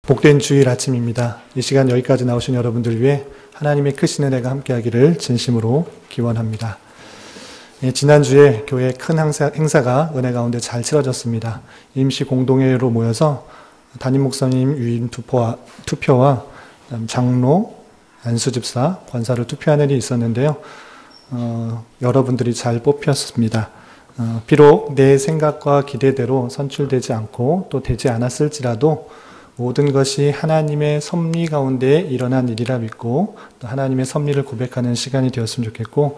복된 주일 아침입니다. 이 시간 여기까지 나오신 여러분들 위해 하나님의 크신 은혜가 함께하기를 진심으로 기원합니다. 지난주에 교회 큰 행사가 은혜 가운데 잘 치러졌습니다. 임시 공동회의로 모여서 담임 목사님 유임 투표와 장로, 안수집사, 권사를 투표하는 일이 있었는데요. 여러분들이 잘 뽑혔습니다. 비록 내 생각과 기대대로 선출되지 않고 또 되지 않았을지라도 모든 것이 하나님의 섭리 가운데 일어난 일이라 믿고 또 하나님의 섭리를 고백하는 시간이 되었으면 좋겠고,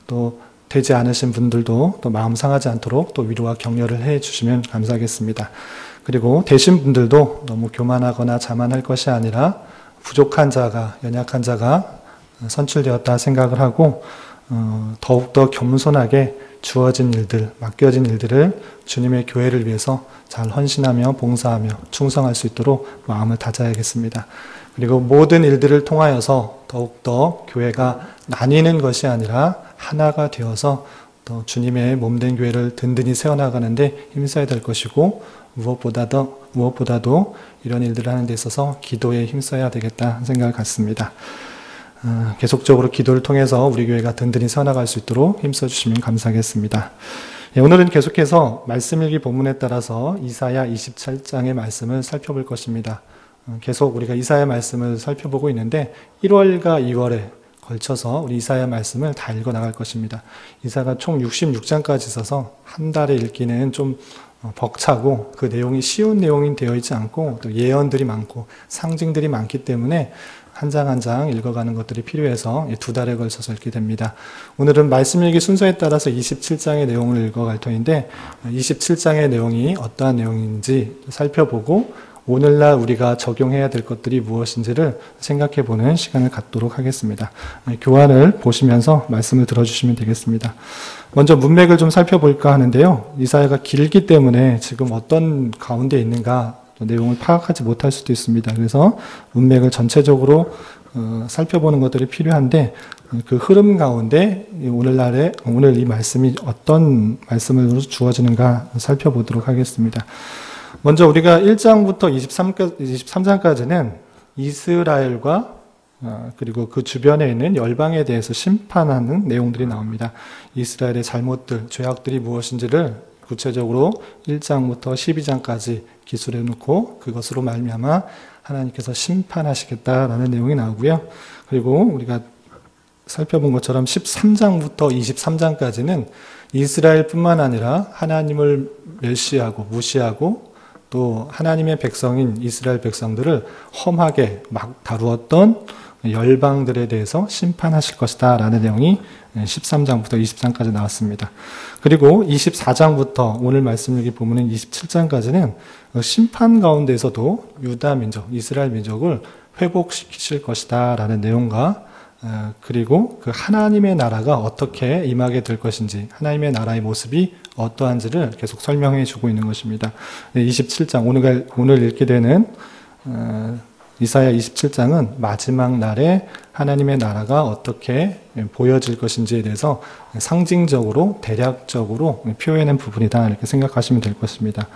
또 되지 않으신 분들도 또 마음 상하지 않도록 또 위로와 격려를 해 주시면 감사하겠습니다. 그리고 되신 분들도 너무 교만하거나 자만할 것이 아니라 부족한 자가, 연약한 자가 선출되었다 생각을 하고 더욱더 겸손하게 주어진 일들, 맡겨진 일들을 주님의 교회를 위해서 잘 헌신하며 봉사하며 충성할 수 있도록 마음을 다져야겠습니다. 그리고 모든 일들을 통하여서 더욱더 교회가 나뉘는 것이 아니라 하나가 되어서 또 주님의 몸된 교회를 든든히 세워나가는데 힘써야 될 것이고, 무엇보다도 이런 일들을 하는 데 있어서 기도에 힘써야 되겠다 생각을 갖습니다. 계속적으로 기도를 통해서 우리 교회가 든든히 세워나갈 수 있도록 힘써 주시면 감사하겠습니다. 오늘은 계속해서 말씀일기 본문에 따라서 이사야 27장의 말씀을 살펴볼 것입니다. 계속 우리가 이사야 말씀을 살펴보고 있는데 1월과 2월에 걸쳐서 우리 이사야 말씀을 다 읽어 나갈 것입니다. 이사야가 총 66장까지 있어서 한 달에 읽기는 좀 벅차고, 그 내용이 쉬운 내용이 되어 있지 않고 또 예언들이 많고 상징들이 많기 때문에 한 장 한 장 읽어가는 것들이 필요해서 2달에 걸쳐서 읽게 됩니다. 오늘은 말씀 읽기 순서에 따라서 27장의 내용을 읽어갈 터인데, 27장의 내용이 어떠한 내용인지 살펴보고 오늘날 우리가 적용해야 될 것들이 무엇인지를 생각해보는 시간을 갖도록 하겠습니다. 교환을 보시면서 말씀을 들어주시면 되겠습니다. 먼저 문맥을 좀 살펴볼까 하는데요. 이사야가 길기 때문에 지금 어떤 가운데 있는가 내용을 파악하지 못할 수도 있습니다. 그래서 문맥을 전체적으로 살펴보는 것들이 필요한데, 그 흐름 가운데 오늘 이 말씀이 어떤 말씀으로 주어지는가 살펴보도록 하겠습니다. 먼저 우리가 1장부터 23장까지는 이스라엘과 그리고 그 주변에 있는 열방에 대해서 심판하는 내용들이 나옵니다. 이스라엘의 잘못들, 죄악들이 무엇인지를 구체적으로 1장부터 12장까지 기술해 놓고 그것으로 말미암아 하나님께서 심판하시겠다라는 내용이 나오고요. 그리고 우리가 살펴본 것처럼 13장부터 23장까지는 이스라엘뿐만 아니라 하나님을 멸시하고 무시하고 또 하나님의 백성인 이스라엘 백성들을 험하게 막 다루었던 열방들에 대해서 심판하실 것이다 라는 내용이 13장부터 20장까지 나왔습니다. 그리고 24장부터 오늘 말씀 여기 보면 27장까지는 심판 가운데서도 유다 민족, 이스라엘 민족을 회복시키실 것이다 라는 내용과 그리고 그 하나님의 나라가 어떻게 임하게 될 것인지, 하나님의 나라의 모습이 어떠한지를 계속 설명해 주고 있는 것입니다. 27장, 오늘 읽게 되는 이사야 27장은 마지막 날에 하나님의 나라가 어떻게 보여질 것인지에 대해서 상징적으로 대략적으로 표현한 부분이다 이렇게 생각하시면 될 것입니다.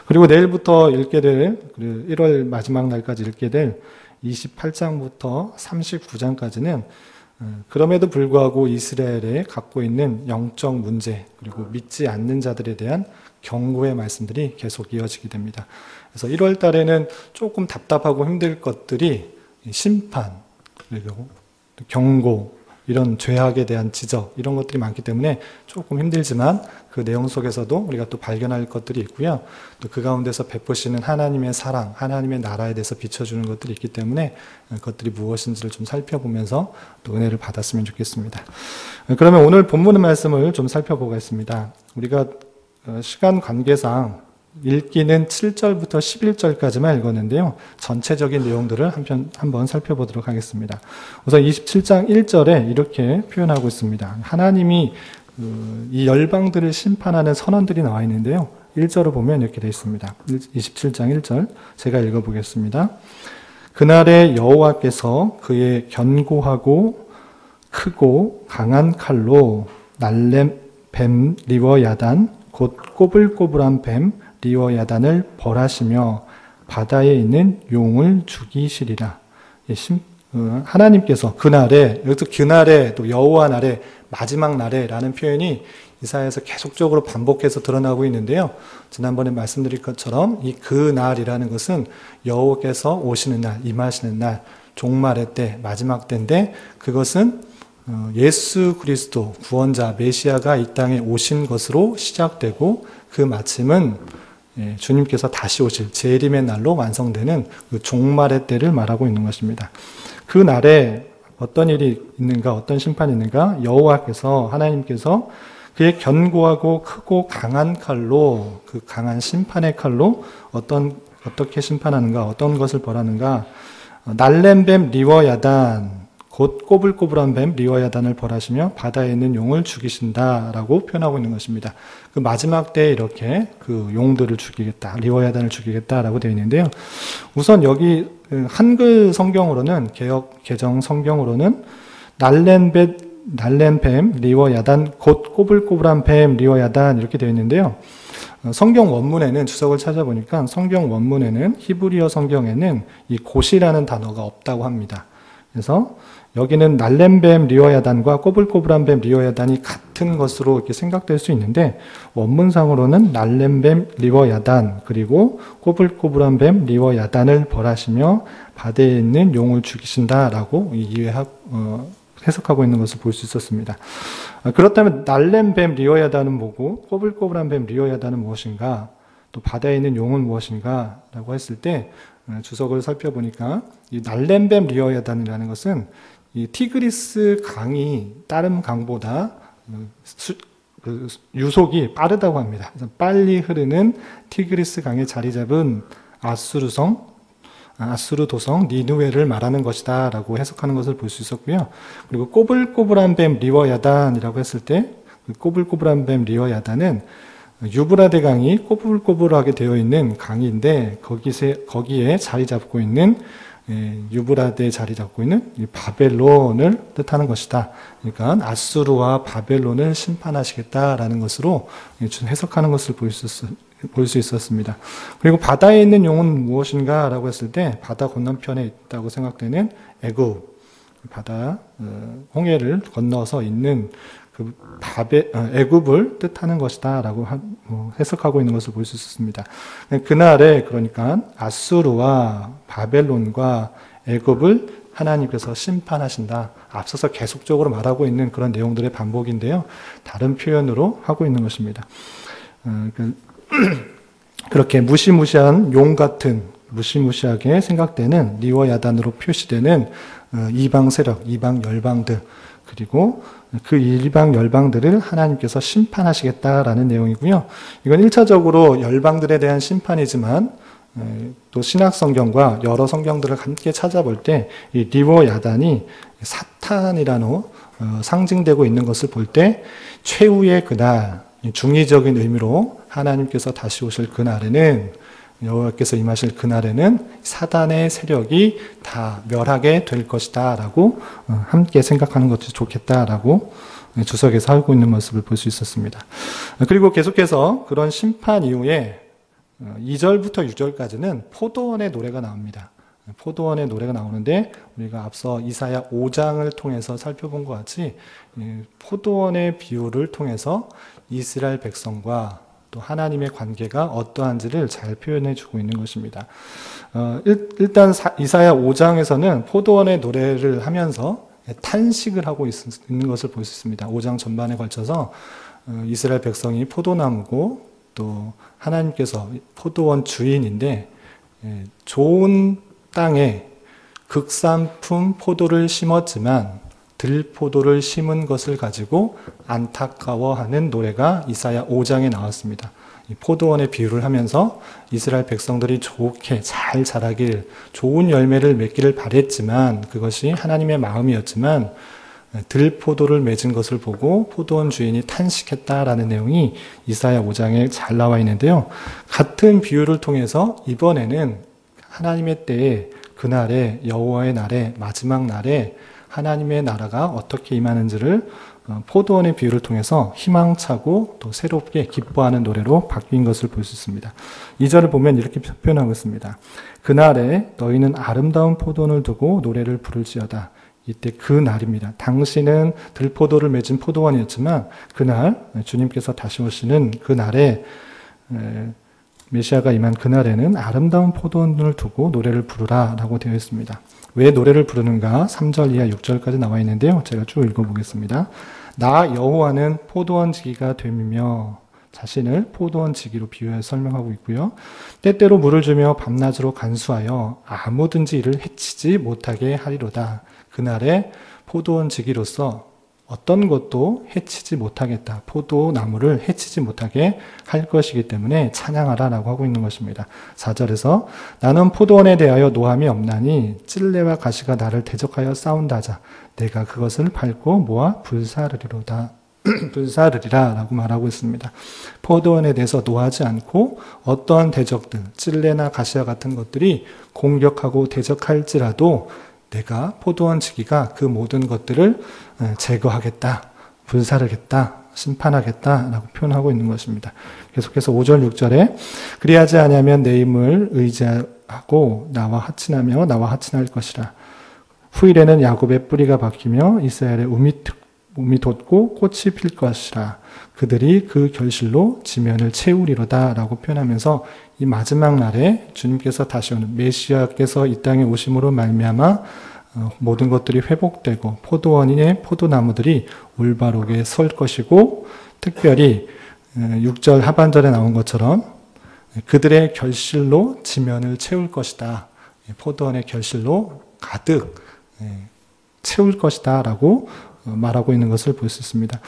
그리고 내일부터 읽게 될 1월 마지막 날까지 읽게 될 28장부터 39장까지는 그럼에도 불구하고 이스라엘에 갖고 있는 영적 문제 그리고 믿지 않는 자들에 대한 경고의 말씀들이 계속 이어지게 됩니다. 그래서 1월 달에는 조금 답답하고 힘들 것들이 심판, 그리고 경고, 이런 죄악에 대한 지적, 이런 것들이 많기 때문에 조금 힘들지만 그 내용 속에서도 우리가 또 발견할 것들이 있고요. 또 그 가운데서 베푸시는 하나님의 사랑, 하나님의 나라에 대해서 비춰주는 것들이 있기 때문에 그것들이 무엇인지를 좀 살펴보면서 또 은혜를 받았으면 좋겠습니다. 그러면 오늘 본문의 말씀을 좀 살펴보겠습니다. 우리가 시간 관계상 읽기는 7절부터 11절까지만 읽었는데요. 전체적인 내용들을 한번 살펴보도록 하겠습니다. 우선 27장 1절에 이렇게 표현하고 있습니다. 하나님이 이 열방들을 심판하는 선언들이 나와 있는데요. 1절을 보면 이렇게 되어 있습니다. 27장 1절 제가 읽어보겠습니다. 그날에 여호와께서 그의 견고하고 크고 강한 칼로 날렘 뱀 리워야단 곧 꼬불꼬불한 뱀 리워야단을 벌하시며 바다에 있는 용을 죽이시리라. 하나님께서 그날에, 여기서 그날에 또 여호와 날에 마지막 날에라는 표현이 이사야에서 계속적으로 반복해서 드러나고 있는데요. 지난번에 말씀드린 것처럼 이 그날이라는 것은 여호와께서 오시는 날, 임하시는 날, 종말의 때, 마지막 때인데 그것은 예수 그리스도 구원자 메시아가 이 땅에 오신 것으로 시작되고 그 마침은 주님께서 다시 오실 재림의 날로 완성되는 그 종말의 때를 말하고 있는 것입니다. 그 날에 어떤 일이 있는가, 어떤 심판이 있는가? 여호와께서, 하나님께서 그의 견고하고 크고 강한 칼로, 그 강한 심판의 칼로 어떻게 심판하는가, 어떤 것을 벌하는가? 날렘뱀 리워야단, 곧 꼬불꼬불한 뱀 리워야단을 벌하시며 바다에 있는 용을 죽이신다라고 표현하고 있는 것입니다. 그 마지막 때에 이렇게 그 용들을 죽이겠다, 리워야단을 죽이겠다라고 되어 있는데요. 우선 여기 한글 성경으로는, 개역 개정 성경으로는 날렘뱀 리워야단, 곧 꼬불꼬불한 뱀 리워야단 이렇게 되어 있는데요. 성경 원문에는, 주석을 찾아보니까 성경 원문에는, 히브리어 성경에는 이 곧이라는 단어가 없다고 합니다. 그래서 여기는 날렘뱀 리워야단과 꼬불꼬불한 뱀 리워야단이 같은 것으로 이렇게 생각될 수 있는데, 원문상으로는 날렘뱀 리워야단 그리고 꼬불꼬불한 뱀 리워야단을 벌하시며 바다에 있는 용을 죽이신다라고 해석하고 있는 것을 볼 수 있었습니다. 그렇다면 날렘뱀 리워야단은 뭐고 꼬불꼬불한 뱀 리워야단은 무엇인가, 또 바다에 있는 용은 무엇인가 라고 했을 때 주석을 살펴보니까 이 날렘뱀 리워야단이라는 것은 이 티그리스 강이 다른 강보다 유속이 빠르다고 합니다. 그래서 빨리 흐르는 티그리스 강에 자리 잡은 아수르 도성 니누웨를 말하는 것이다 라고 해석하는 것을 볼 수 있었고요. 그리고 꼬불꼬불한 뱀 리워야단이라고 했을 때 꼬불꼬불한 뱀 리워야단은 유브라데 강이 꼬불꼬불하게 되어 있는 강인데 거기에 자리 잡고 있는 유브라데에 자리 잡고 있는 이 바벨론을 뜻하는 것이다. 그러니까 아수르와 바벨론을 심판하시겠다라는 것으로 해석하는 것을 볼 수 있었습니다. 그리고 바다에 있는 용은 무엇인가 라고 했을 때 바다 건너편에 있다고 생각되는 애굽, 바다 홍해를 건너서 있는 그 애굽을 뜻하는 것이다 라고 해석하고 있는 것을 볼 수 있었습니다. 그날에 그러니까 아수르와 바벨론과 애굽을 하나님께서 심판하신다. 앞서서 계속적으로 말하고 있는 그런 내용들의 반복인데요. 다른 표현으로 하고 있는 것입니다. 그렇게 무시무시한 용 같은, 무시무시하게 생각되는 리워야단으로 표시되는 이방 세력, 이방 열방들, 그리고 그 일방 열방들을 하나님께서 심판하시겠다라는 내용이고요. 이건 1차적으로 열방들에 대한 심판이지만 또 신약 성경과 여러 성경들을 함께 찾아볼 때 이 리워야단이 사탄이라는 상징되고 있는 것을 볼 때 최후의 그날, 중의적인 의미로 하나님께서 다시 오실 그날에는, 여호와께서 임하실 그날에는 사단의 세력이 다 멸하게 될 것이다 라고 함께 생각하는 것이 좋겠다라고 주석에서 하고 있는 모습을 볼 수 있었습니다. 그리고 계속해서 그런 심판 이후에 2절부터 6절까지는 포도원의 노래가 나옵니다. 포도원의 노래가 나오는데 우리가 앞서 이사야 5장을 통해서 살펴본 것 같이 포도원의 비유를 통해서 이스라엘 백성과 또 하나님의 관계가 어떠한지를 잘 표현해 주고 있는 것입니다. 일단 이사야 5장에서는 포도원의 노래를 하면서 탄식을 하고 있는 것을 볼 수 있습니다. 5장 전반에 걸쳐서 이스라엘 백성이 포도나무고 또 하나님께서 포도원 주인인데 좋은 땅에 극산품 포도를 심었지만 들포도를 심은 것을 가지고 안타까워하는 노래가 이사야 5장에 나왔습니다. 이 포도원의 비유를 하면서 이스라엘 백성들이 좋게 잘 자라길, 좋은 열매를 맺기를 바랬지만 그것이 하나님의 마음이었지만 들포도를 맺은 것을 보고 포도원 주인이 탄식했다라는 내용이 이사야 5장에 잘 나와 있는데요. 같은 비유를 통해서 이번에는 하나님의 때에, 그날에, 여호와의 날에, 마지막 날에 하나님의 나라가 어떻게 임하는지를 포도원의 비유를 통해서 희망차고 또 새롭게 기뻐하는 노래로 바뀐 것을 볼 수 있습니다. 2절을 보면 이렇게 표현하고 있습니다. 그날에 너희는 아름다운 포도원을 두고 노래를 부를지어다. 이때 그 날입니다. 당시는 들포도를 맺은 포도원이었지만 그날 주님께서 다시 오시는 그 날에 메시아가 임한 그날에는 아름다운 포도원을 두고 노래를 부르라 라고 되어 있습니다. 왜 노래를 부르는가? 3절 이하 6절까지 나와 있는데요. 제가 쭉 읽어보겠습니다. 나 여호와는 포도원 지기가 됨이며 자신을 포도원 지기로 비유해 설명하고 있고요. 때때로 물을 주며 밤낮으로 간수하여 아무든지 이를 해치지 못하게 하리로다. 그날에 포도원 지기로서 어떤 것도 해치지 못하겠다. 포도나무를 해치지 못하게 할 것이기 때문에 찬양하라라고 하고 있는 것입니다. 4절에서 나는 포도원에 대하여 노함이 없나니 찔레와 가시가 나를 대적하여 싸운다 하자. 내가 그것을 밟고 모아 불사르리로다. 불사르리라 라고 말하고 있습니다. 포도원에 대해서 노하지 않고 어떠한 대적들, 찔레나 가시와 같은 것들이 공격하고 대적할지라도 내가 포도원 지기가 그 모든 것들을 제거하겠다, 불사르겠다, 심판하겠다 라고 표현하고 있는 것입니다. 계속해서 5절, 6절에 그리하지 아니하면 내 힘을 의지하고 나와 하친하며 나와 하친할 것이라. 후일에는 야곱의 뿌리가 박히며 이스라엘의 움이 돋고 꽃이 필 것이라. 그들이 그 결실로 지면을 채우리로다 라고 표현하면서 이 마지막 날에 주님께서 다시 오는 메시아께서 이 땅에 오심으로 말미암아 모든 것들이 회복되고 포도원의 포도나무들이 올바르게 설 것이고 특별히 6절 하반절에 나온 것처럼 그들의 결실로 지면을 채울 것이다. 포도원의 결실로 가득 채울 것이다 라고 말하고 있는 것을 볼 수 있습니다.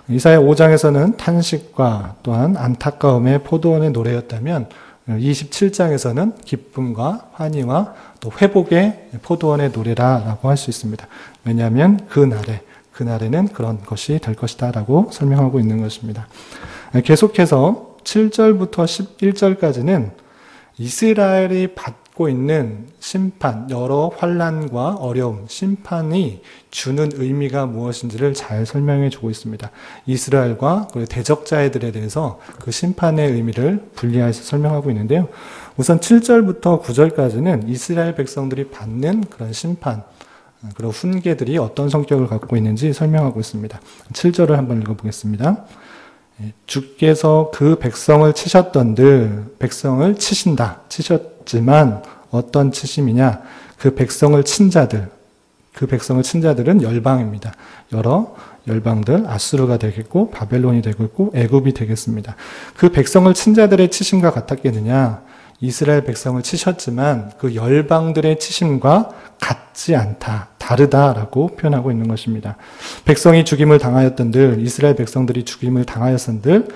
이사야 5장에서는 탄식과 또한 안타까움의 포도원의 노래였다면 27장에서는 기쁨과 환희와 또 회복의 포도원의 노래라고 할 수 있습니다. 왜냐하면 그날에는 그런 것이 될 것이다 라고 설명하고 있는 것입니다. 계속해서 7절부터 11절까지는 이스라엘이 받고 있는 심판, 여러 환난과 어려움, 심판이 주는 의미가 무엇인지를 잘 설명해 주고 있습니다. 이스라엘과 대적자들에 대해서 그 심판의 의미를 분리해서 설명하고 있는데요. 우선 7절부터 9절까지는 이스라엘 백성들이 받는 그런 심판, 그런 훈계들이 어떤 성격을 갖고 있는지 설명하고 있습니다. 7절을 한번 읽어보겠습니다. 주께서 그 백성을 치셨던들 백성을 치셨지만 어떤 치심이냐? 그 백성을 친 자들은 열방입니다. 여러 열방들, 아수르가 되겠고 바벨론이 되겠고 애굽이 되겠습니다. 그 백성을 친 자들의 치심과 같았겠느냐? 이스라엘 백성을 치셨지만 그 열방들의 치심과 같지 않다, 다르다라고 표현하고 있는 것입니다. 백성이 죽임을 당하였던들, 이스라엘 백성들이 죽임을 당하였던들,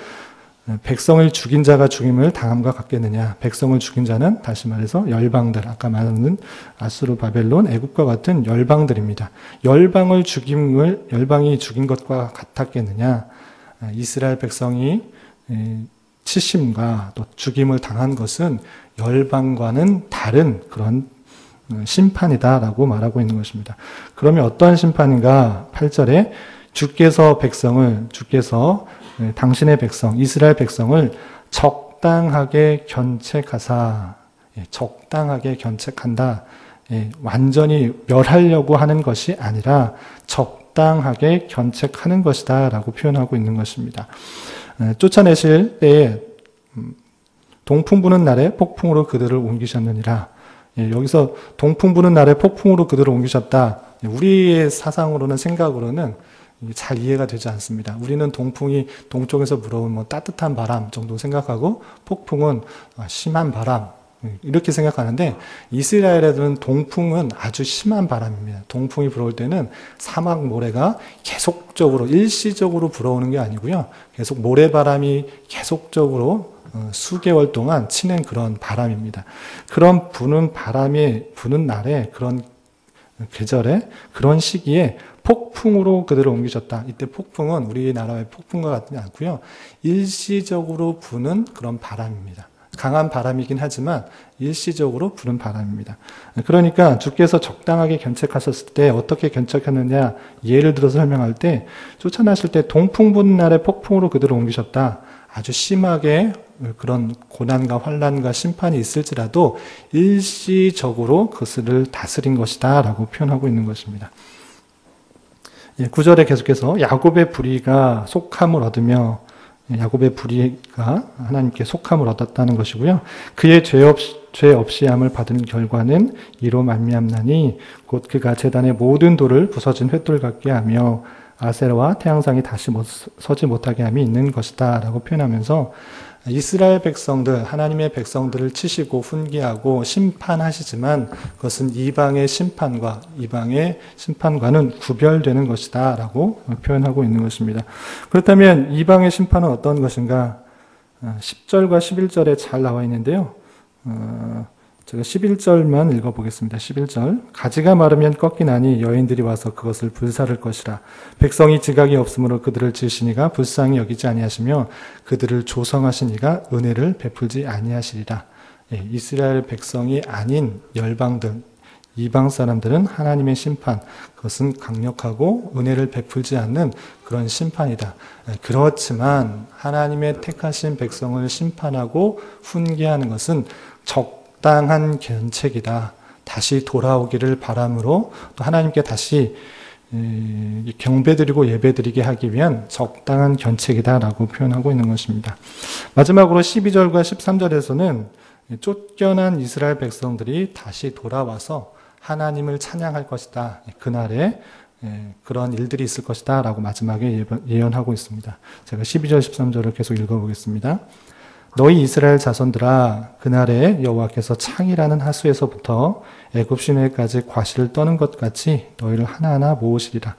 백성을 죽인 자가 죽임을 당함과 같겠느냐? 백성을 죽인 자는 다시 말해서 열방들, 아까 말하는 아수르, 바벨론, 애국과 같은 열방들입니다. 열방이 죽인 것과 같았겠느냐? 이스라엘 백성이 치심과 또 죽임을 당한 것은 열방과는 다른 그런 심판이다라고 말하고 있는 것입니다. 그러면 어떠한 심판인가? 8절에 주께서 당신의 백성, 이스라엘 백성을 적당하게 견책하사, 적당하게 견책한다. 완전히 멸하려고 하는 것이 아니라 적당하게 견책하는 것이다 라고 표현하고 있는 것입니다. 쫓아내실 때에 동풍 부는 날에 폭풍으로 그들을 옮기셨느니라. 여기서 동풍 부는 날에 폭풍으로 그들을 옮기셨다. 우리의 사상으로는 생각으로는 잘 이해가 되지 않습니다. 우리는 동풍이 동쪽에서 불어온 따뜻한 바람 정도 생각하고 폭풍은 심한 바람 이렇게 생각하는데 이스라엘에는 동풍은 아주 심한 바람입니다. 동풍이 불어올 때는 사막 모래가 계속적으로 일시적으로 불어오는 게 아니고요. 계속 모래바람이 계속적으로 수개월 동안 치는 그런 바람입니다. 그런 부는 바람이 부는 날에 그런 계절에 그런 시기에 폭풍으로 그들을 옮기셨다. 이때 폭풍은 우리나라의 폭풍과 같지 않고요. 일시적으로 부는 그런 바람입니다. 강한 바람이긴 하지만 일시적으로 부는 바람입니다. 그러니까 주께서 적당하게 견책하셨을 때 어떻게 견책하느냐, 예를 들어서 설명할 때 쫓아나실 때 동풍 부는 날에 폭풍으로 그들을 옮기셨다. 아주 심하게 그런 고난과 환난과 심판이 있을지라도 일시적으로 그것을 다스린 것이다 라고 표현하고 있는 것입니다. 9절에 계속해서 야곱의 불의가 속함을 얻으며, 야곱의 불의가 하나님께 속함을 얻었다는 것이고요. 그의 죄 없이함을 받은 결과는 이로 말미암나니 곧 그가 제단의 모든 돌을 부서진 횃돌 같게 하며 아세라와 태양상이 다시 서지 못하게 함이 있는 것이다 라고 표현하면서 이스라엘 백성들, 하나님의 백성들을 치시고 훈계하고 심판하시지만 그것은 이방의 심판과는 구별되는 것이다 라고 표현하고 있는 것입니다. 그렇다면 이방의 심판은 어떤 것인가? 10절과 11절에 잘 나와 있는데요. 제가 11절만 읽어보겠습니다. 11절. 가지가 마르면 꺾이나니 여인들이 와서 그것을 불사를 것이라. 백성이 지각이 없으므로 그들을 지으시니가 불쌍히 여기지 아니하시며 그들을 조성하신 이가 은혜를 베풀지 아니하시리라. 이스라엘 백성이 아닌 열방들, 이방 사람들은 하나님의 심판, 그것은 강력하고 은혜를 베풀지 않는 그런 심판이다. 그렇지만 하나님의 택하신 백성을 심판하고 훈계하는 것은 적당한 견책이다. 다시 돌아오기를 바람으로 또 하나님께 다시 경배드리고 예배드리게 하기 위한 적당한 견책이다라고 표현하고 있는 것입니다. 마지막으로 12절과 13절에서는 쫓겨난 이스라엘 백성들이 다시 돌아와서 하나님을 찬양할 것이다. 그날에 그런 일들이 있을 것이다 라고 마지막에 예언하고 있습니다. 제가 12절 13절을 계속 읽어보겠습니다. 너희 이스라엘 자손들아, 그날에 여호와께서 창이라는 하수에서부터 애굽 시내까지 과실을 떠는 것 같이 너희를 하나하나 모으시리라.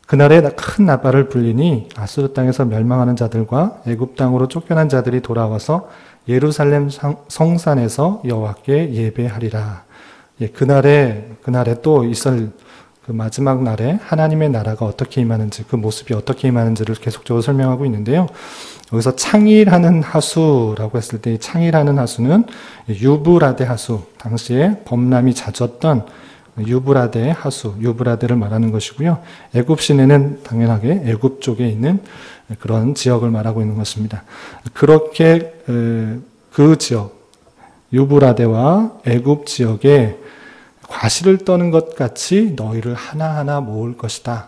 그날에 큰 나팔을 불리니 아수르 땅에서 멸망하는 자들과 애굽 땅으로 쫓겨난 자들이 돌아와서 예루살렘 성산에서 여호와께 예배하리라. 그날에 또 있을 그 마지막 날에 하나님의 나라가 어떻게 임하는지, 그 모습이 어떻게 임하는지를 계속적으로 설명하고 있는데요. 여기서 창이라는 하수라고 했을 때 이 창이라는 하수는 유브라데 하수, 당시에 범람이 잦았던 유브라데 하수, 유브라데를 말하는 것이고요. 애굽 시내는 당연하게 애굽 쪽에 있는 그런 지역을 말하고 있는 것입니다. 그렇게 그 지역, 유브라데와 애굽 지역에 과실을 떠는 것 같이 너희를 하나하나 모을 것이다.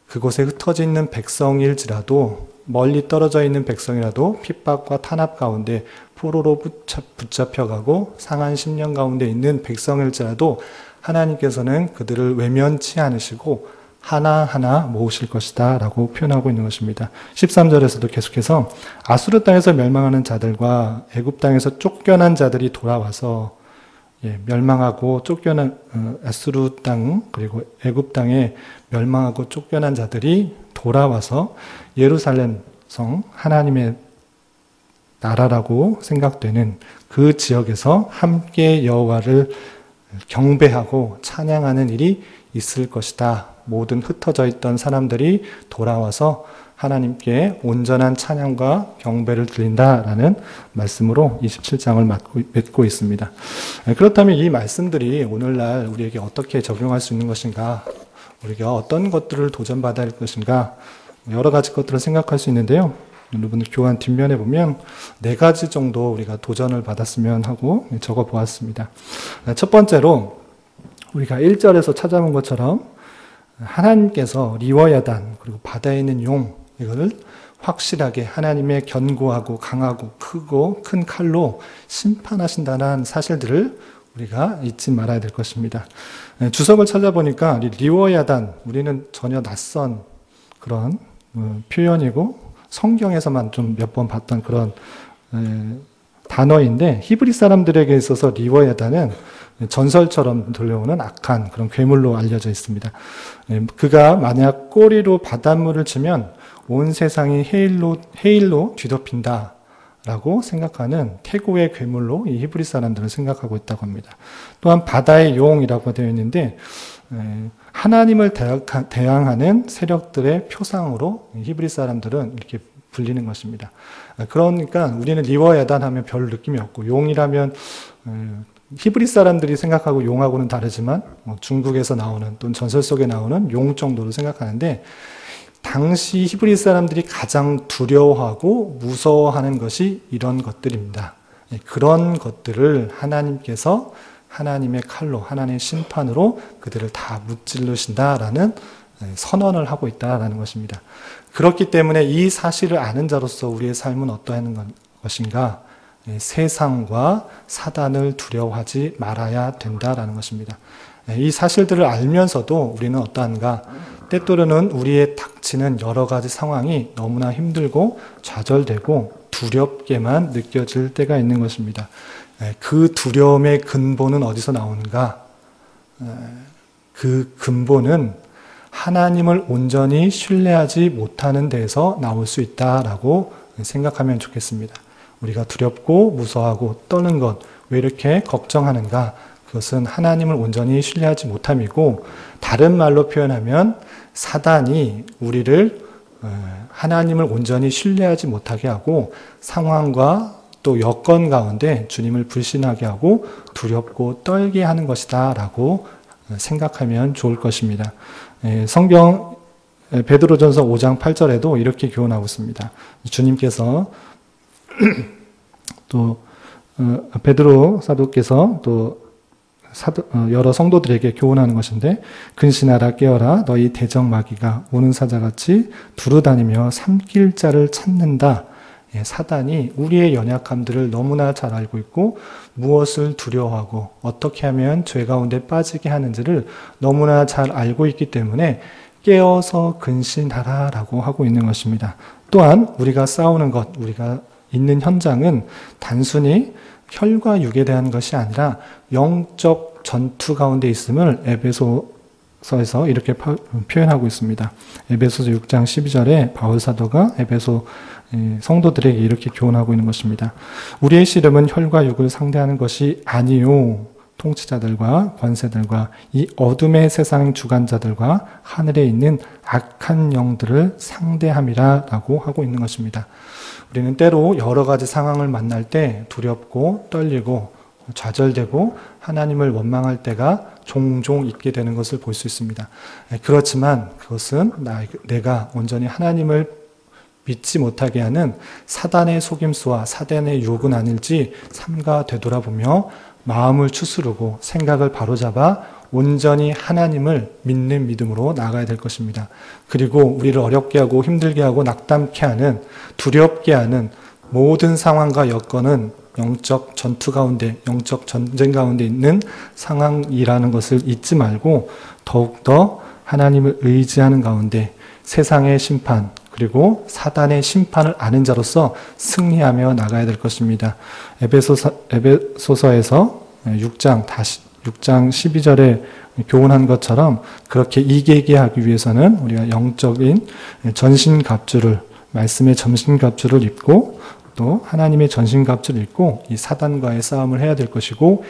그곳에 흩어져 있는 백성일지라도, 멀리 떨어져 있는 백성이라도 핍박과 탄압 가운데 포로로 붙잡혀가고 상한 심령 가운데 있는 백성일지라도 하나님께서는 그들을 외면치 않으시고 하나하나 모으실 것이다 라고 표현하고 있는 것입니다. 13절에서도 계속해서 아수르 땅에서 멸망하는 자들과 애굽 땅에서 쫓겨난 자들이 돌아와서 멸망하고 쫓겨난 아수르 땅 그리고 애굽 땅에 멸망하고 쫓겨난 자들이 돌아와서 예루살렘 성, 하나님의 나라라고 생각되는 그 지역에서 함께 여호와를 경배하고 찬양하는 일이 있을 것이다. 모든 흩어져 있던 사람들이 돌아와서 하나님께 온전한 찬양과 경배를 드린다라는 말씀으로 27장을 맺고 있습니다. 그렇다면 이 말씀들이 오늘날 우리에게 어떻게 적용할 수 있는 것인가? 우리가 어떤 것들을 도전받아야 할 것인가? 여러 가지 것들을 생각할 수 있는데요. 여러분들 교환 뒷면에 보면 4가지 정도 우리가 도전을 받았으면 하고 적어 보았습니다. 첫 번째로 우리가 1절에서 찾아본 것처럼 하나님께서 리워야단 그리고 바다에 있는 용 이거를 확실하게 하나님의 견고하고 강하고 크고 큰 칼로 심판하신다는 사실들을 우리가 잊지 말아야 될 것입니다. 주석을 찾아보니까 리워야단 우리는 전혀 낯선 그런 표현이고 성경에서만 좀 몇 번 봤던 그런 단어인데 히브리 사람들에게 있어서 리워야단은 전설처럼 들려오는 악한 그런 괴물로 알려져 있습니다. 그가 만약 꼬리로 바닷물을 치면 온 세상이 해일로 뒤덮인다 라고 생각하는 태고의 괴물로 이 히브리 사람들은 생각하고 있다고 합니다. 또한 바다의 용이라고 되어 있는데 하나님을 대항하는 세력들의 표상으로 히브리 사람들은 이렇게 불리는 것입니다. 그러니까 우리는 리워야단 하면 별 느낌이 없고, 용이라면 히브리 사람들이 생각하고 용하고는 다르지만 중국에서 나오는 또는 전설 속에 나오는 용 정도로 생각하는데, 당시 히브리 사람들이 가장 두려워하고 무서워하는 것이 이런 것들입니다. 그런 것들을 하나님께서 하나님의 칼로, 하나님의 심판으로 그들을 다 무찌르신다라는 선언을 하고 있다라는 것입니다. 그렇기 때문에 이 사실을 아는 자로서 우리의 삶은 어떠한 것인가? 세상과 사단을 두려워하지 말아야 된다라는 것입니다. 이 사실들을 알면서도 우리는 어떠한가? 때때로는 우리의 닥치는 여러 가지 상황이 너무나 힘들고 좌절되고 두렵게만 느껴질 때가 있는 것입니다. 그 두려움의 근본은 어디서 나오는가? 그 근본은 하나님을 온전히 신뢰하지 못하는 데에서 나올 수 있다라고 생각하면 좋겠습니다. 우리가 두렵고 무서워하고 떠는 것, 왜 이렇게 걱정하는가? 그것은 하나님을 온전히 신뢰하지 못함이고, 다른 말로 표현하면 사단이 우리를 하나님을 온전히 신뢰하지 못하게 하고 상황과 또 여건 가운데 주님을 불신하게 하고 두렵고 떨게 하는 것이다 라고 생각하면 좋을 것입니다. 성경 베드로전서 5장 8절에도 이렇게 교훈하고 있습니다. 주님께서 또 베드로 사도께서 또 여러 성도들에게 교훈하는 것인데, 근신하라 깨어라 너희 대적 마귀가 오는 사자같이 두루다니며 삼킬 자를 찾는다. 사단이 우리의 연약함들을 너무나 잘 알고 있고 무엇을 두려워하고 어떻게 하면 죄 가운데 빠지게 하는지를 너무나 잘 알고 있기 때문에 깨어서 근신하라 라고 하고 있는 것입니다. 또한 우리가 싸우는 것, 우리가 있는 현장은 단순히 혈과 육에 대한 것이 아니라 영적 전투 가운데 있음을 에베소서에서 이렇게 표현하고 있습니다. 에베소서 6장 12절에 바울 사도가 에베소 성도들에게 이렇게 교훈하고 있는 것입니다. 우리의 씨름은 혈과 육을 상대하는 것이 아니요, 통치자들과 권세들과 이 어둠의 세상 주관자들과 하늘에 있는 악한 영들을 상대함이라 라고 하고 있는 것입니다. 우리는 때로 여러 가지 상황을 만날 때 두렵고 떨리고 좌절되고 하나님을 원망할 때가 종종 있게 되는 것을 볼 수 있습니다. 그렇지만 그것은 내가 온전히 하나님을 믿지 못하게 하는 사단의 속임수와 사단의 유혹은 아닐지 삼가 되돌아보며 마음을 추스르고 생각을 바로잡아 온전히 하나님을 믿는 믿음으로 나아가야 될 것입니다. 그리고 우리를 어렵게 하고 힘들게 하고 낙담케 하는, 두렵게 하는 모든 상황과 여건은 영적 전투 가운데, 영적 전쟁 가운데 있는 상황이라는 것을 잊지 말고 더욱더 하나님을 의지하는 가운데 세상의 심판, 그리고 사단의 심판을 아는 자로서 승리하며 나가야 될 것입니다. 에베소서에서 6장 12절에 교훈한 것처럼 그렇게 이기게 하기 위해서는 우리가 영적인 전신갑주를, 말씀의 전신갑주를 입고 또 하나님의 전신갑주를 입고 이 사단과의 싸움을 해야 될 것이고,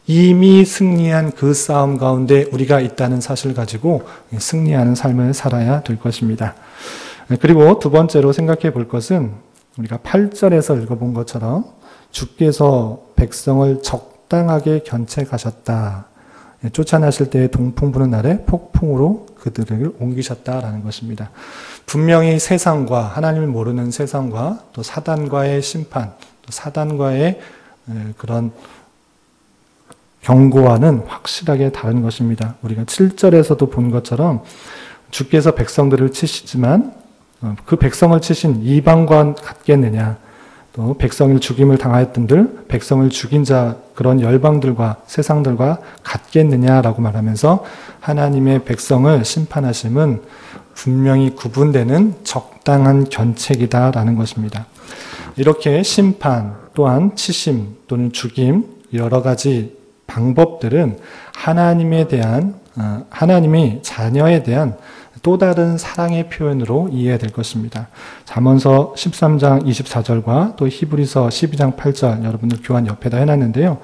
이미 승리한 그 싸움 가운데 우리가 있다는 사실을 가지고 승리하는 삶을 살아야 될 것입니다. 그리고 두 번째로 생각해 볼 것은 우리가 8절에서 읽어본 것처럼 주께서 백성을 적당하게 견책하셨다. 쫓아나실 때의 동풍 부는 날에 폭풍으로 그들을 옮기셨다라는 것입니다. 분명히 세상과, 하나님을 모르는 세상과 또 사단과의 심판, 또 사단과의 그런 경고와는 확실하게 다른 것입니다. 우리가 7절에서도 본 것처럼 주께서 백성들을 치시지만 그 백성을 치신 이방과 같겠느냐, 또 백성을 죽임을 당하였던들 백성을 죽인 자 그런 열방들과 세상들과 같겠느냐라고 말하면서 하나님의 백성을 심판하심은 분명히 구분되는 적당한 견책이다라는 것입니다. 이렇게 심판 또한 치심 또는 죽임 여러 가지 방법들은 하나님에 대한 하나님이 자녀에 대한 또 다른 사랑의 표현으로 이해해야 될 것입니다. 잠언서 13장 24절과 또 히브리서 12장 8절 여러분들 교환 옆에다 해놨는데요.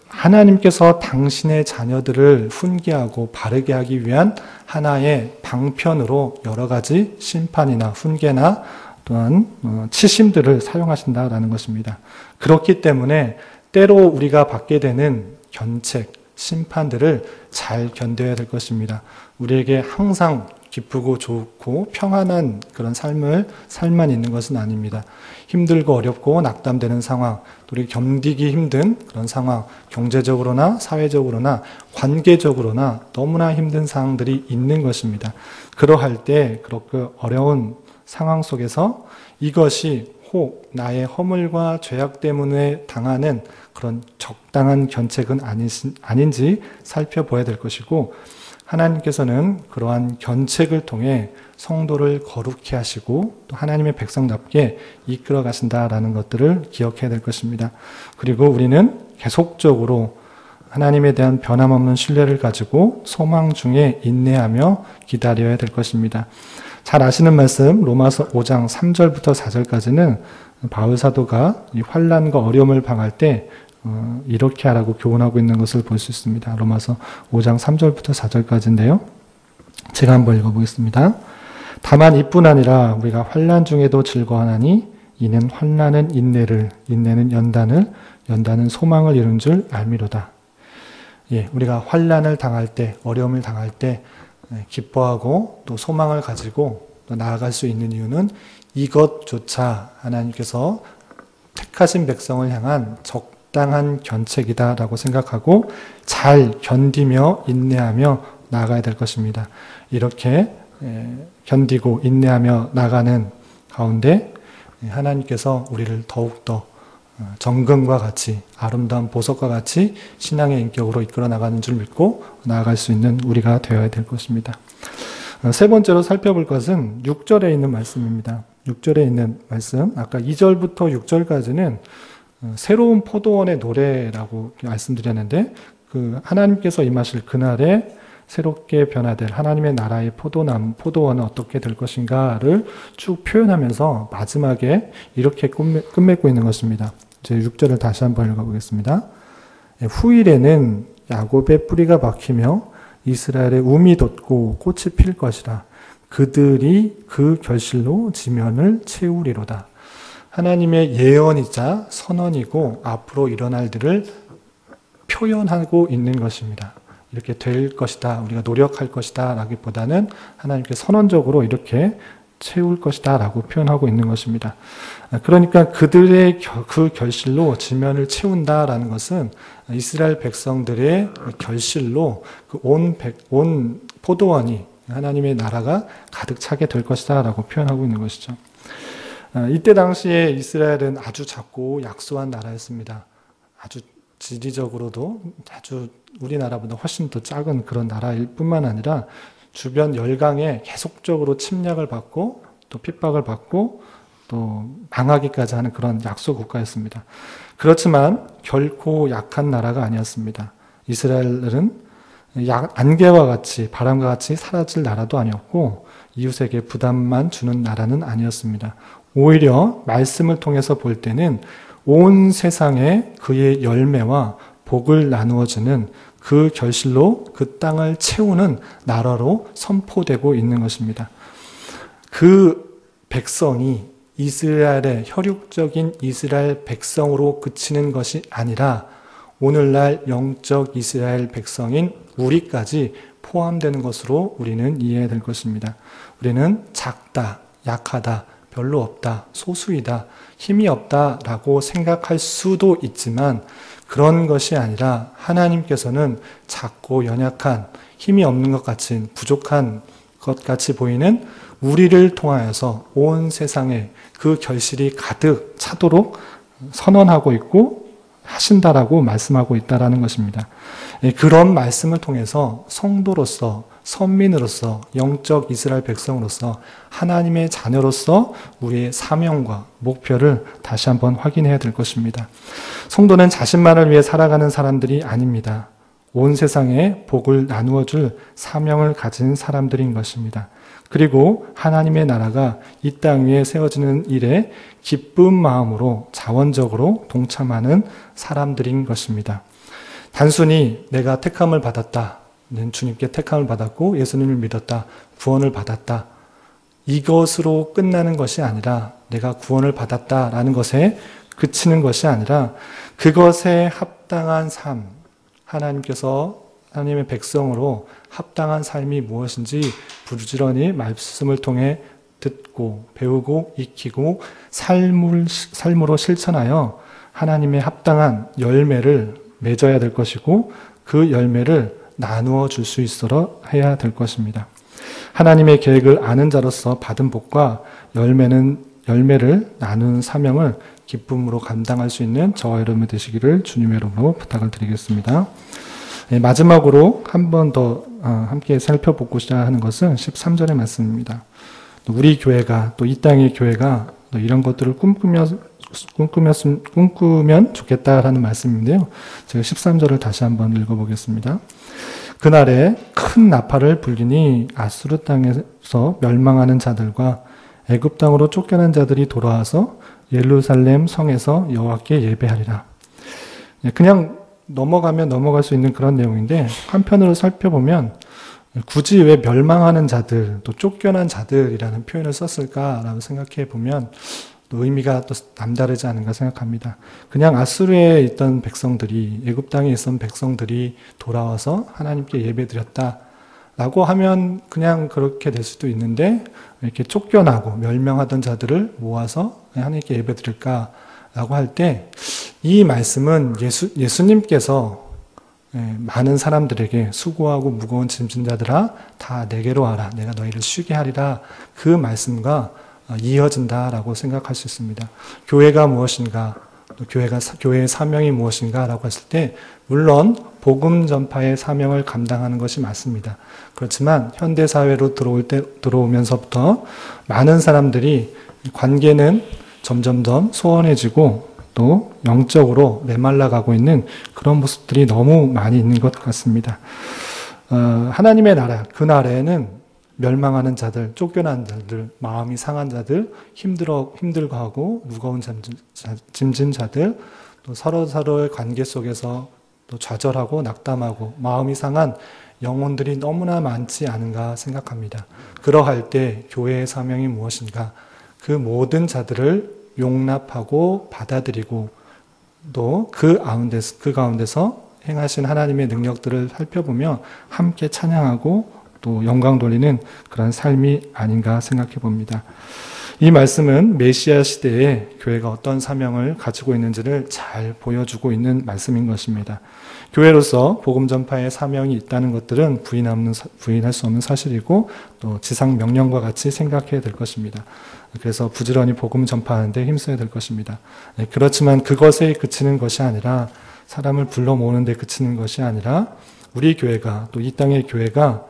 하나님께서 당신의 자녀들을 훈계하고 바르게 하기 위한 하나의 방편으로 여러 가지 심판이나 훈계나 또한 치심들을 사용하신다라는 것입니다. 그렇기 때문에 때로 우리가 받게 되는 견책, 심판들을 잘 견뎌야 될 것입니다. 우리에게 항상 기쁘고 좋고 평안한 그런 삶만 있는 것은 아닙니다. 힘들고 어렵고 낙담되는 상황, 또 우리 견디기 힘든 그런 상황, 경제적으로나 사회적으로나 관계적으로나 너무나 힘든 상황들이 있는 것입니다. 그러할 때 그렇게 어려운 상황 속에서 이것이 혹 나의 허물과 죄악 때문에 당하는 그런 적당한 견책은 아닌지 살펴봐야 될 것이고, 하나님께서는 그러한 견책을 통해 성도를 거룩히 하시고 또 하나님의 백성답게 이끌어 가신다라는 것들을 기억해야 될 것입니다. 그리고 우리는 계속적으로 하나님에 대한 변함없는 신뢰를 가지고 소망 중에 인내하며 기다려야 될 것입니다. 잘 아시는 말씀 로마서 5장 3절부터 4절까지는 바울 사도가 이 환난과 어려움을 당할 때 이렇게 하라고 교훈하고 있는 것을 볼 수 있습니다. 로마서 5장 3절부터 4절까지인데요. 제가 한번 읽어보겠습니다. 다만 이뿐 아니라 우리가 환난 중에도 즐거워하나니 이는 환난은 인내를, 인내는 연단을, 연단은 소망을 이룬 줄 알미로다. 우리가 환난을 당할 때, 어려움을 당할 때 기뻐하고 또 소망을 가지고 또 나아갈 수 있는 이유는 이것조차 하나님께서 택하신 백성을 향한 적당한 견책이다라고 생각하고 잘 견디며 인내하며 나아가야 될 것입니다. 이렇게 견디고 인내하며 나가는 가운데 하나님께서 우리를 더욱더 정금과 같이 아름다운 보석과 같이 신앙의 인격으로 이끌어 나가는 줄 믿고 나아갈 수 있는 우리가 되어야 될 것입니다. 세 번째로 살펴볼 것은 6절에 있는 말씀입니다. 6절에 있는 말씀, 아까 2절부터 6절까지는 새로운 포도원의 노래라고 말씀드렸는데, 그 하나님께서 임하실 그날에 새롭게 변화될 하나님의 나라의 포도원은 어떻게 될 것인가를 쭉 표현하면서 마지막에 이렇게 끝맺고 있는 것입니다. 이제 6절을 다시 한번 읽어보겠습니다. 후일에는 야곱의 뿌리가 박히며 이스라엘의 움이 돋고 꽃이 필 것이라. 그들이 그 결실로 지면을 채우리로다. 하나님의 예언이자 선언이고 앞으로 일어날 일들을 표현하고 있는 것입니다. 이렇게 될 것이다, 우리가 노력할 것이다 라기보다는 하나님께 선언적으로 이렇게 채울 것이다 라고 표현하고 있는 것입니다. 그러니까 그들의 그 결실로 지면을 채운다라는 것은 이스라엘 백성들의 결실로 그 온 포도원이 하나님의 나라가 가득 차게 될 것이다 라고 표현하고 있는 것이죠. 이때 당시에 이스라엘은 아주 작고 약소한 나라였습니다. 아주 지리적으로도 아주 우리나라보다 훨씬 더 작은 그런 나라일 뿐만 아니라 주변 열강에 계속적으로 침략을 받고 또 핍박을 받고 또 망하기까지 하는 그런 약소 국가였습니다. 그렇지만 결코 약한 나라가 아니었습니다. 이스라엘은 안개와 같이 바람과 같이 사라질 나라도 아니었고 이웃에게 부담만 주는 나라는 아니었습니다. 오히려 말씀을 통해서 볼 때는 온 세상에 그의 열매와 복을 나누어주는 그 결실로 그 땅을 채우는 나라로 선포되고 있는 것입니다. 그 백성이 이스라엘의 혈육적인 이스라엘 백성으로 그치는 것이 아니라 오늘날 영적 이스라엘 백성인 우리까지 포함되는 것으로 우리는 이해해야 될 것입니다. 우리는 작다, 약하다, 별로 없다, 소수이다, 힘이 없다라고 생각할 수도 있지만 그런 것이 아니라 하나님께서는 작고 연약한, 힘이 없는 것 같은, 부족한 것 같이 보이는 우리를 통하여서 온 세상에 그 결실이 가득 차도록 선언하고 있고 하신다라고 말씀하고 있다라는 것입니다. 그런 말씀을 통해서 성도로서, 선민으로서, 영적 이스라엘 백성으로서, 하나님의 자녀로서 우리의 사명과 목표를 다시 한번 확인해야 될 것입니다. 성도는 자신만을 위해 살아가는 사람들이 아닙니다. 온 세상에 복을 나누어 줄 사명을 가진 사람들인 것입니다. 그리고 하나님의 나라가 이 땅 위에 세워지는 일에 기쁜 마음으로 자원적으로 동참하는 사람들인 것입니다. 단순히 내가 택함을 받았다, 주님께 택함을 받았고 예수님을 믿었다, 구원을 받았다, 이것으로 끝나는 것이 아니라 내가 구원을 받았다라는 것에 그치는 것이 아니라 그것에 합당한 삶, 하나님의 백성으로 합당한 삶이 무엇인지 부지런히 말씀을 통해 듣고 배우고 익히고 삶으로 실천하여 하나님의 합당한 열매를 맺어야 될 것이고 그 열매를 나누어 줄 수 있도록 해야 될 것입니다. 하나님의 계획을 아는 자로서 받은 복과 열매를 나누는 사명을 기쁨으로 감당할 수 있는 저와 여러분 되시기를 주님의 이름으로 부탁을 드리겠습니다. 마지막으로 한 번 더 함께 살펴보고자 하는 것은 13절의 말씀입니다. 우리 교회가 또 이 땅의 교회가 또 이런 것들을 꿈꾸면 좋겠다라는 말씀인데요. 제가 13절을 다시 한번 읽어보겠습니다. 그날에 큰 나팔을 불리니 아수르 땅에서 멸망하는 자들과 애굽 땅으로 쫓겨난 자들이 돌아와서 예루살렘 성에서 여호와께 예배하리라. 그냥 넘어가면 넘어갈 수 있는 그런 내용인데 한편으로 살펴보면 굳이 왜 멸망하는 자들, 또 쫓겨난 자들이라는 표현을 썼을까라고 생각해 보면 또 의미가 또 남다르지 않은가 생각합니다. 그냥 아수르에 있던 백성들이, 애굽 땅에 있던 백성들이 돌아와서 하나님께 예배드렸다라고 하면 그냥 그렇게 될 수도 있는데 이렇게 쫓겨나고 멸망하던 자들을 모아서 하나님께 예배드릴까라고 할 때 이 말씀은 예수님께서 많은 사람들에게 수고하고 무거운 짐진 자들아 다 내게로 와라 내가 너희를 쉬게 하리라 그 말씀과 이어진다라고 생각할 수 있습니다. 교회가 무엇인가, 또 교회의 사명이 무엇인가라고 했을 때 물론 복음 전파의 사명을 감당하는 것이 맞습니다. 그렇지만 현대 사회로 들어오면서부터 많은 사람들이 관계는 점점점 소원해지고 또 영적으로 메말라가고 있는 그런 모습들이 너무 많이 있는 것 같습니다. 하나님의 나라, 그 나라에는 멸망하는 자들, 쫓겨난 자들, 마음이 상한 자들, 힘들어하고 무거운 짐진 자들, 또 서로의 관계 속에서 또 좌절하고 낙담하고 마음이 상한 영혼들이 너무나 많지 않은가 생각합니다. 그러할 때 교회의 사명이 무엇인가? 그 모든 자들을 용납하고 받아들이고 또 그 가운데서 행하신 하나님의 능력들을 살펴보며 함께 찬양하고 또 영광 돌리는 그런 삶이 아닌가 생각해 봅니다. 이 말씀은 메시아 시대에 교회가 어떤 사명을 가지고 있는지를 잘 보여주고 있는 말씀인 것입니다. 교회로서 복음 전파의 사명이 있다는 것들은 부인할 수 없는 사실이고 또 지상 명령과 같이 생각해야 될 것입니다. 그래서 부지런히 복음 전파하는 데 힘써야 될 것입니다. 그렇지만 그것에 그치는 것이 아니라 사람을 불러 모으는 데 그치는 것이 아니라 우리 교회가 또 이 땅의 교회가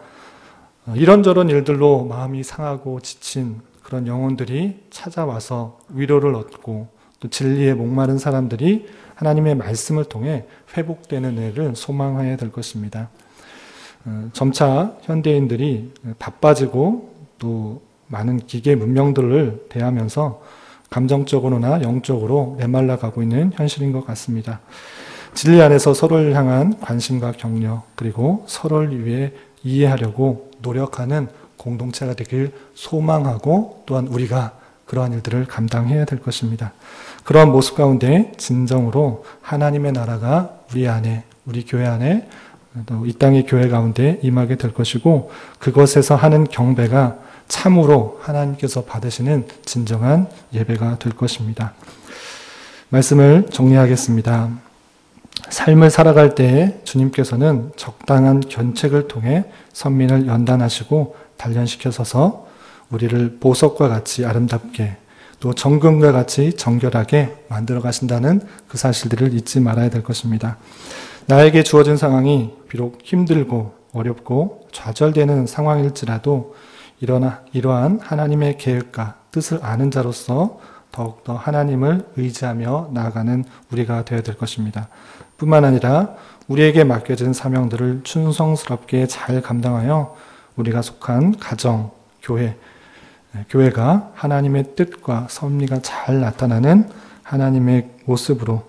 이런저런 일들로 마음이 상하고 지친 그런 영혼들이 찾아와서 위로를 얻고 또 진리에 목마른 사람들이 하나님의 말씀을 통해 회복되는 일을 소망해야 될 것입니다. 점차 현대인들이 바빠지고 또 많은 기계 문명들을 대하면서 감정적으로나 영적으로 메말라 가고 있는 현실인 것 같습니다. 진리 안에서 서로를 향한 관심과 격려 그리고 서로를 위해 이해하려고 노력하는 공동체가 되길 소망하고 또한 우리가 그러한 일들을 감당해야 될 것입니다. 그러한 모습 가운데 진정으로 하나님의 나라가 우리 교회 안에 또 이 땅의 교회 가운데 임하게 될 것이고 그것에서 하는 경배가 참으로 하나님께서 받으시는 진정한 예배가 될 것입니다. 말씀을 정리하겠습니다. 삶을 살아갈 때 주님께서는 적당한 견책을 통해 선민을 연단하시고 단련시켜서서 우리를 보석과 같이 아름답게 또 정금과 같이 정결하게 만들어 가신다는 그 사실들을 잊지 말아야 될 것입니다. 나에게 주어진 상황이 비록 힘들고 어렵고 좌절되는 상황일지라도 이러한 하나님의 계획과 뜻을 아는 자로서 더욱더 하나님을 의지하며 나아가는 우리가 되어야 될 것입니다. 뿐만 아니라 우리에게 맡겨진 사명들을 충성스럽게 잘 감당하여 우리가 속한 가정, 교회가 하나님의 뜻과 섭리가 잘 나타나는 하나님의 모습으로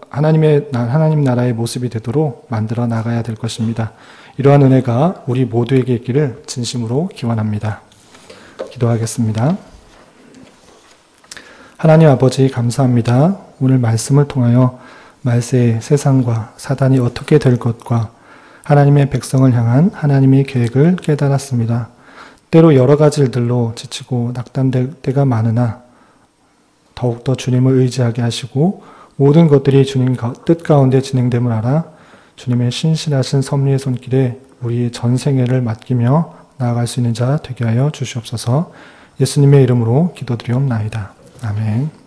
하나님 나라의 모습이 되도록 만들어 나가야 될 것입니다. 이러한 은혜가 우리 모두에게 있기를 진심으로 기원합니다. 기도하겠습니다. 하나님 아버지 감사합니다. 오늘 말씀을 통하여 말세의 세상과 사단이 어떻게 될 것과 하나님의 백성을 향한 하나님의 계획을 깨달았습니다. 때로 여러 가지 일들로 지치고 낙담될 때가 많으나 더욱더 주님을 의지하게 하시고 모든 것들이 주님 뜻 가운데 진행됨을 알아 주님의 신실하신 섭리의 손길에 우리의 전생애를 맡기며 나아갈 수 있는 자 되게 하여 주시옵소서. 예수님의 이름으로 기도드리옵나이다. 아멘.